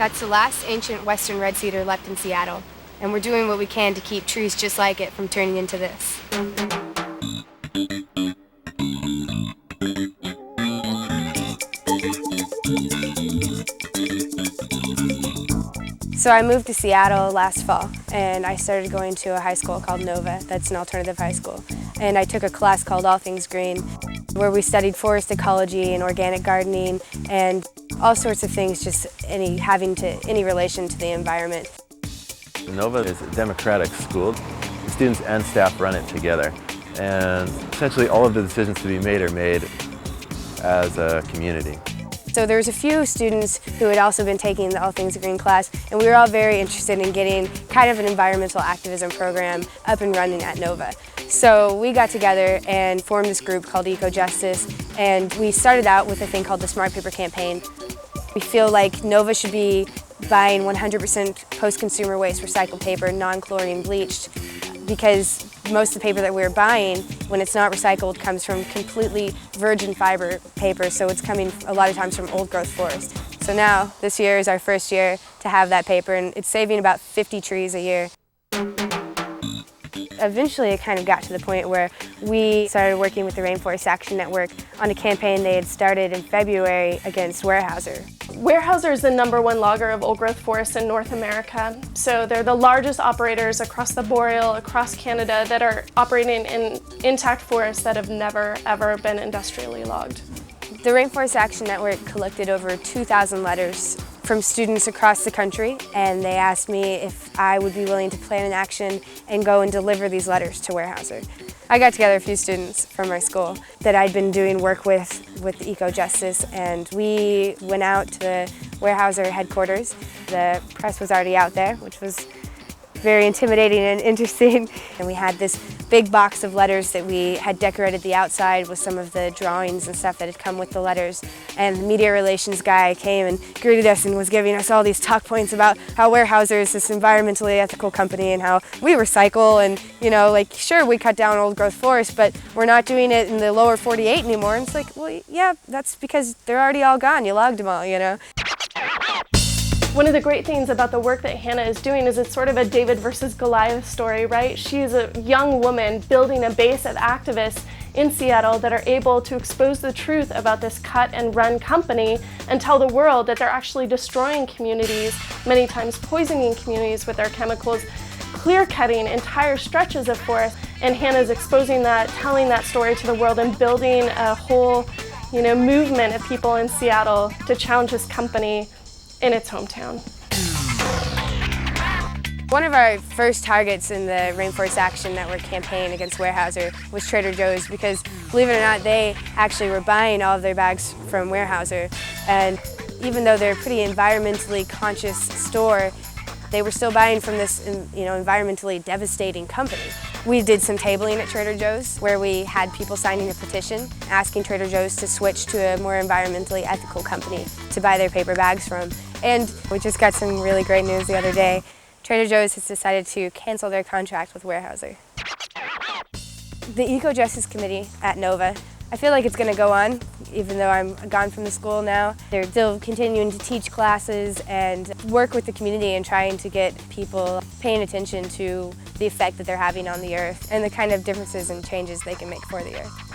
That's the last ancient western red cedar left in Seattle, and we're doing what we can to keep trees just like it from turning into this. So I moved to Seattle last fall, and I started going to a high school called Nova. That's an alternative high school. And I took a class called All Things Green, where we studied forest ecology and organic gardening and all sorts of things, just any relation to the environment. Nova is a democratic school. Students and staff run it together, and essentially all of the decisions to be made are made as a community. So there was a few students who had also been taking the All Things Green class, and we were all very interested in getting kind of an environmental activism program up and running at Nova. So we got together and formed this group called Eco Justice, and we started out with a thing called the Smart Paper Campaign. We feel like Nova should be buying 100% post-consumer waste recycled paper, non-chlorine bleached, because most of the paper that we're buying, when it's not recycled, comes from completely virgin fiber paper, so it's coming a lot of times from old growth forests. So now, this year is our first year to have that paper, and it's saving about 50 trees a year. Eventually it kind of got to the point where we started working with the Rainforest Action Network on a campaign they had started in February against Weyerhaeuser. Weyerhaeuser is the #1 logger of old-growth forests in North America. So they're the largest operators across the boreal, across Canada, that are operating in intact forests that have never, ever been industrially logged. The Rainforest Action Network collected over 2,000 letters from students across the country, and they asked me if I would be willing to plan an action and go and deliver these letters to Weyerhaeuser. I got together a few students from our school that I'd been doing work with Eco Justice, and we went out to the Weyerhaeuser headquarters. The press was already out there, which was very intimidating and interesting. And we had this big box of letters that we had decorated the outside with some of the drawings and stuff that had come with the letters. And the media relations guy came and greeted us and was giving us all these talk points about how Weyerhaeuser is this environmentally ethical company and how we recycle and, you know, like, sure, we cut down old growth forests, but we're not doing it in the lower 48 anymore. And it's like, well, yeah, that's because they're already all gone. You logged them all, you know. One of the great things about the work that Hannah is doing is it's sort of a David versus Goliath story, right? She's a young woman building a base of activists in Seattle that are able to expose the truth about this cut and run company and tell the world that they're actually destroying communities, many times poisoning communities with their chemicals, clear-cutting entire stretches of forest. And Hannah's exposing that, telling that story to the world, and building a whole, movement of people in Seattle to challenge this company in its hometown. One of our first targets in the Rainforest Action Network campaign against Weyerhaeuser was Trader Joe's, because, believe it or not, they actually were buying all of their bags from Weyerhaeuser. And even though they're a pretty environmentally conscious store, they were still buying from this, environmentally devastating company. We did some tabling at Trader Joe's where we had people signing a petition asking Trader Joe's to switch to a more environmentally ethical company to buy their paper bags from. And we just got some really great news the other day. Trader Joe's has decided to cancel their contract with Weyerhaeuser. The Eco Justice Committee at Nova, I feel like it's going to go on, even though I'm gone from the school now. They're still continuing to teach classes and work with the community and trying to get people paying attention to the effect that they're having on the earth and the kind of differences and changes they can make for the earth.